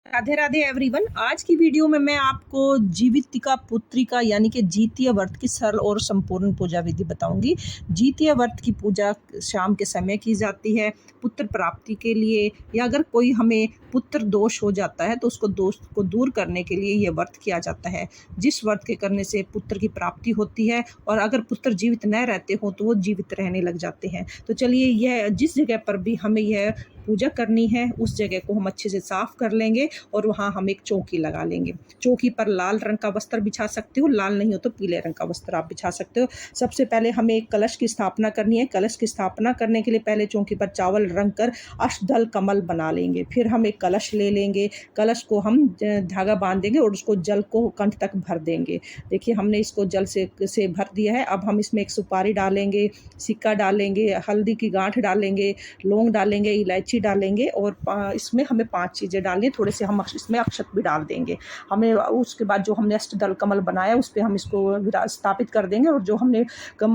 Radhe Radhe everyone. आज की video में मैं आपको जीवितिका पुत्रिका यानी कि जितिया व्रत की सरल और संपूर्ण पूजा विधि बताऊंगी। जितिया व्रत की पूजा शाम के समय की जाती है पुत्र प्राप्ति के लिए, या अगर कोई हमें पुत्र दोष हो जाता है तो उसको दोष को दूर करने के लिए यह व्रत किया जाता है, जिस व्रत के करने से पुत्र की प्राप्ति होती है। और अगर पुत्र जीवित न रहते हो तो वो जीवित रहने लग जाते हैं। तो चलिए, यह जिस जगह पर भी हमें यह पूजा करनी है उस जगह को हम अच्छे से साफ कर लेंगे और वहाँ हम एक चौकी लगा लेंगे। चौकी पर लाल रंग का वस्त्र बिछा सकते हो, लाल नहीं हो तो पीले रंग का वस्त्र आप बिछा सकते हो। सबसे पहले हमें एक कलश की स्थापना करनी है। कलश की स्थापना करने के लिए पहले चौकी पर चावल रंग कर अष्टदल कमल बना लेंगे। फिर हम एक कलश ले लेंगे, कलश को हम धागा बांध देंगे और उसको जल को कंठ तक भर देंगे। देखिए, हमने इसको जल से भर दिया है। अब हम इसमें एक सुपारी डालेंगे, सिक्का डालेंगे, हल्दी की गांठ डालेंगे, लौंग डालेंगे, इलायची डालेंगे और इसमें हमें 5 चीज़ें डालनी है। थोड़े से हम इसमें अक्षत भी डाल देंगे। हमें उसके बाद जो हमने अष्टदल कमल बनाया उस पर हम इसको स्थापित कर देंगे और जो हमने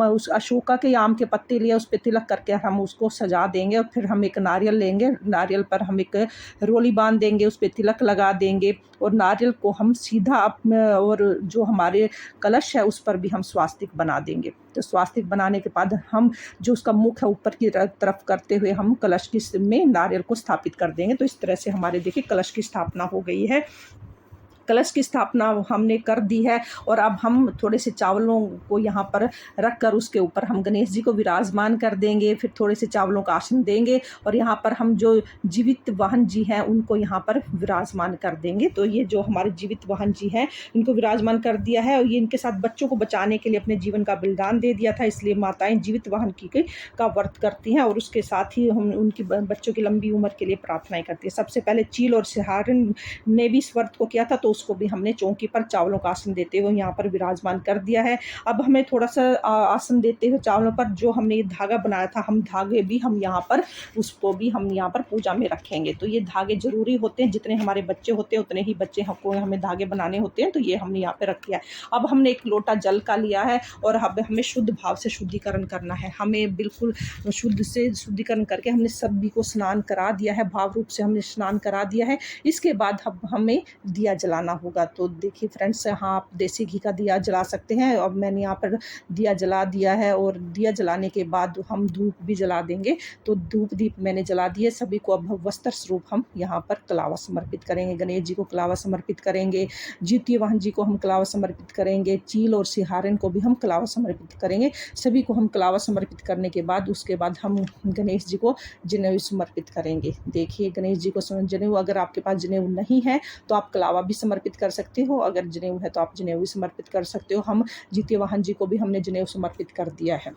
उस अशोका के आम के पत्ते लिए उस पर तिलक करके हम उसको सजा देंगे। और फिर हम एक नारियल लेंगे, नारियल पर हम एक रोली बांध देंगे, उस पर तिलक लगा देंगे और नारियल को हम सीधा और जो हमारे कलश है उस पर भी हम स्वास्तिक बना देंगे। तो स्वास्तिक बनाने के बाद हम जो उसका मुख है ऊपर की तरफ करते हुए हम कलश की में नारियल को स्थापित कर देंगे। तो इस तरह से हमारे देखिए कलश की स्थापना हो गई है। कलश की स्थापना हमने कर दी है और अब हम थोड़े से चावलों को यहाँ पर रख कर उसके ऊपर हम गणेश जी को विराजमान कर देंगे। फिर थोड़े से चावलों का आसन देंगे और यहाँ पर हम जो जीवित वाहन जी हैं उनको यहाँ पर विराजमान कर देंगे। तो ये जो हमारे जीवित वाहन जी हैं इनको विराजमान कर दिया है और ये इनके साथ बच्चों को बचाने के लिए अपने जीवन का बलिदान दे दिया था, इसलिए माताएं जीवित वाहन का व्रत करती हैं और उसके साथ ही हम उनकी बच्चों की लंबी उम्र के लिए प्रार्थनाएं करती है। सबसे पहले चील और सिहारन ने भी इस व्रत को किया था, तो उसको भी हमने चौकी पर चावलों का आसन देते हुए यहाँ पर विराजमान कर दिया है। अब हमें थोड़ा सा आसन देते हुए चावलों पर जो हमने ये धागा बनाया था, हम धागे भी हम यहाँ पर उसको भी हम यहाँ पर पूजा में रखेंगे। तो ये धागे जरूरी होते हैं, जितने हमारे बच्चे होते हैं उतने ही बच्चे हमको हमें धागे बनाने होते हैं। तो ये हमने यहाँ पे रख दिया है। अब हमने एक लोटा जल का लिया है और अब हमें शुद्ध भाव से शुद्धिकरण करना है। हमें बिल्कुल शुद्ध से शुद्धिकरण करके हमने सभी को स्नान करा दिया है, भाव रूप से हमने स्नान करा दिया है। इसके बाद अब हमें दिया जलाना होगा। तो देखिए फ्रेंड्स, हाँ आप देसी घी का दिया जला सकते हैं। अब मैंने यहाँ पर दिया जला दिया है और दिया जलाने के बाद हम धूप भी जला देंगे। तो धूप दीप मैंने जला दिए। सभी को अब वस्त्र स्वरूप हम यहाँ पर कलावा समर्पित करेंगे। गणेश जी को कलावा समर्पित करेंगे, जितिया वाहन जी को हम कलावा समर्पित करेंगे, चील और सिहारन को भी हम कलावा समर्पित करेंगे। सभी को हम कलावा समर्पित करने के बाद उसके बाद हम गणेश जी को जनेऊ समर्पित करेंगे। देखिए, गणेश जी को जनेऊ, अगर आपके पास जनेऊ नहीं है तो आप कलावा भी समर्पित कर सकते हो, अगर जनेऊ है तो आप जनेऊ भी समर्पित कर सकते हो। हम जितिया वाहन जी को भी हमने जनेऊ समर्पित कर दिया है।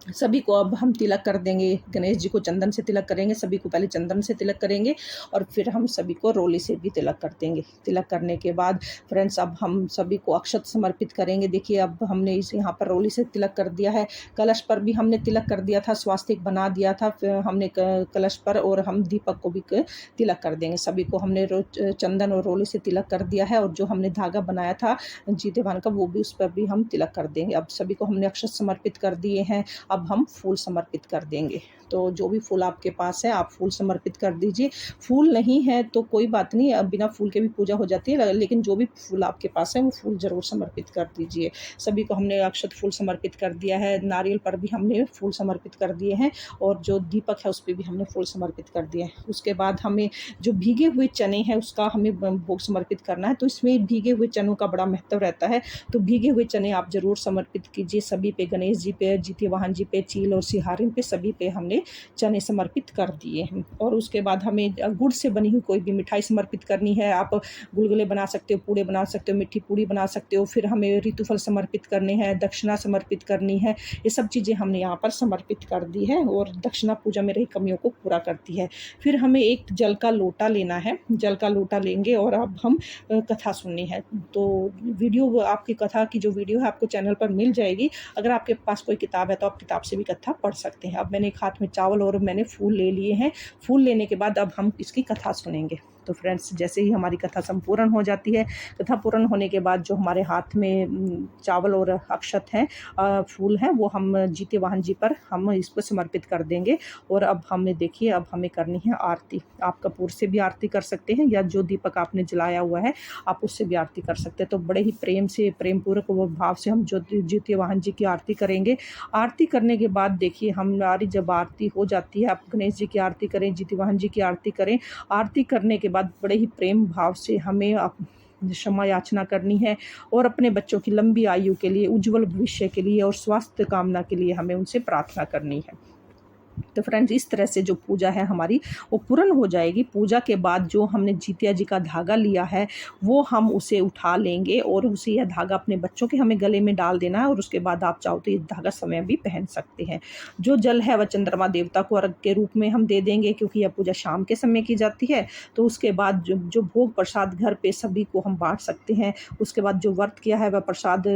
सभी को अब हम तिलक कर देंगे। गणेश जी को चंदन से तिलक करेंगे, सभी को पहले चंदन से तिलक करेंगे और फिर हम सभी को रोली से भी तिलक कर देंगे। तिलक करने के बाद फ्रेंड्स अब हम सभी को अक्षत समर्पित करेंगे। देखिए, अब हमने इस यहाँ पर रोली से तिलक कर दिया है, कलश पर भी हमने तिलक कर दिया था, स्वास्तिक बना दिया था फिर हमने कलश पर, और हम दीपक को भी तिलक कर देंगे। सभी को हमने चंदन और रोली से तिलक कर दिया है और जो हमने धागा बनाया था जीतेवान का वो भी उस पर भी हम तिलक कर देंगे। अब सभी को हमने अक्षत समर्पित कर दिए हैं। अब हम फूल समर्पित कर देंगे। तो जो भी फूल आपके पास है आप फूल समर्पित कर दीजिए। फूल नहीं है तो कोई बात नहीं, अब बिना फूल के भी पूजा हो जाती है, लेकिन जो भी फूल आपके पास है वो फूल जरूर समर्पित कर दीजिए। सभी को हमने अक्षत फूल समर्पित कर दिया है। नारियल पर भी हमने फूल समर्पित कर दिए हैं और जो दीपक है उस पर भी हमने फूल समर्पित कर दिए हैं। उसके बाद हमें जो भीगे हुए चने हैं उसका हमें भोग समर्पित करना है। तो इसमें भीगे हुए चनों का बड़ा महत्व रहता है, तो भीगे हुए चने आप जरूर समर्पित कीजिए सभी पे। गणेश जी पे, जितिया वाहन जी पे, चील और सिहारिन पे, सभी पे हमने चने समर्पित कर दिए हैं। और उसके बाद हमें गुड़ से बनी हुई कोई भी मिठाई समर्पित करनी है। आप गुलगुले बना सकते हो, पूड़े बना सकते हो, मिट्टी पूड़ी बना सकते हो। फिर हमें ऋतुफल समर्पित करने हैं, दक्षिणा समर्पित करनी है। ये सब चीज़ें हमने यहाँ पर समर्पित कर दी है और दक्षिणा पूजा में रही कमियों को पूरा करती है। फिर हमें एक जल का लोटा लेना है, जल का लोटा लेंगे और अब हम कथा सुननी है। तो वीडियो आपकी कथा की जो वीडियो है आपको चैनल पर मिल जाएगी। अगर आपके पास कोई किताब है तो आप किताब से भी कथा पढ़ सकते हैं। अब मैंने एक हाथ में चावल और मैंने फूल ले लिए हैं। फूल लेने के बाद अब हम इसकी कथा सुनेंगे। तो फ्रेंड्स, जैसे ही हमारी कथा संपूर्ण हो जाती है, कथा पूर्ण होने के बाद जो हमारे हाथ में चावल और अक्षत हैं, फूल हैं, वो हम जीते वाहन जी पर हम इसको समर्पित कर देंगे। और अब हमें देखिए, अब हमें करनी है आरती। आप कपूर से भी आरती कर सकते हैं या जो दीपक आपने जलाया हुआ है आप उससे भी आरती कर सकते हैं। तो बड़े ही प्रेम से, प्रेम पूर्वक वो भाव से हम जो जीते वाहन जी की आरती करेंगे। आरती करने के बाद देखिए, हमारी जब आरती हो जाती है, आप गणेश जी की आरती करें, जीते वाहन जी की आरती करें। आरती करने के बाद बड़े ही प्रेम भाव से हमें क्षमा याचना करनी है और अपने बच्चों की लंबी आयु के लिए, उज्जवल भविष्य के लिए और स्वास्थ्य कामना के लिए हमें उनसे प्रार्थना करनी है। तो फ्रेंड्स, इस तरह से जो पूजा है हमारी वो पूर्ण हो जाएगी। पूजा के बाद जो हमने जीतिया जी का धागा लिया है वो हम उसे उठा लेंगे और उसे यह धागा अपने बच्चों के हमें गले में डाल देना है और उसके बाद आप चाहो तो ये धागा समय भी पहन सकते हैं। जो जल है वह चंद्रमा देवता को अर्घ के रूप में हम दे देंगे, क्योंकि यह पूजा शाम के समय की जाती है। तो उसके बाद जो भोग प्रसाद घर पे सभी को हम बांट सकते हैं। उसके बाद जो व्रत किया है वह प्रसाद,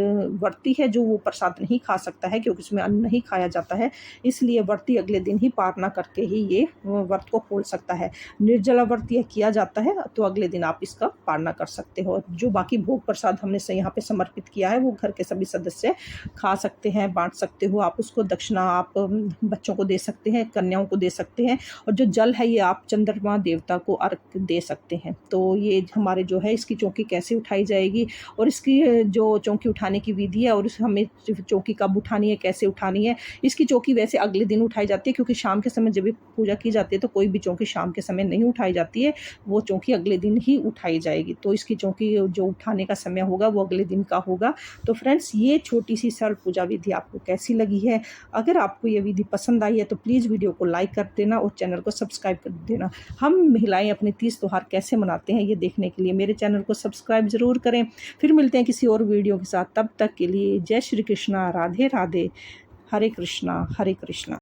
व्रती है जो वो प्रसाद नहीं खा सकता है क्योंकि उसमें अन्न नहीं खाया जाता है, इसलिए व्रती अगले दिन ही पारना करके ही ये व्रत को खोल सकता है। निर्जला व्रत यह किया जाता है तो अगले दिन आप इसका पारना कर सकते हो। जो बाकी भोग प्रसाद हमने से यहाँ पे समर्पित किया है वो घर के सभी सदस्य खा सकते हैं, बांट सकते हो। आप उसको दक्षिणा आप बच्चों को दे सकते हैं, कन्याओं को दे सकते हैं, और जो जल है ये आप चंद्रमा देवता को अर्घ दे सकते हैं। तो ये हमारे जो है इसकी चौकी कैसे उठाई जाएगी और इसकी जो चौकी उठाने की विधि है और हमें चौकी कब उठानी है, कैसे उठानी है। इसकी चौकी वैसे अगले दिन उठाई जाती है, क्योंकि शाम के समय जब भी पूजा की जाती है तो कोई भी चौकी शाम के समय नहीं उठाई जाती है, वो चौकी अगले दिन ही उठाई जाएगी। तो इसकी चौकी जो उठाने का समय होगा वो अगले दिन का होगा। तो फ्रेंड्स, ये छोटी सी सरल पूजा विधि आपको कैसी लगी है? अगर आपको ये विधि पसंद आई है तो प्लीज़ वीडियो को लाइक कर देना और चैनल को सब्सक्राइब कर देना। हम महिलाएं अपने तीज त्योहार कैसे मनाते हैं ये देखने के लिए मेरे चैनल को सब्सक्राइब ज़रूर करें। फिर मिलते हैं किसी और वीडियो के साथ, तब तक के लिए जय श्री कृष्णा, राधे राधे, हरे कृष्णा हरे कृष्णा।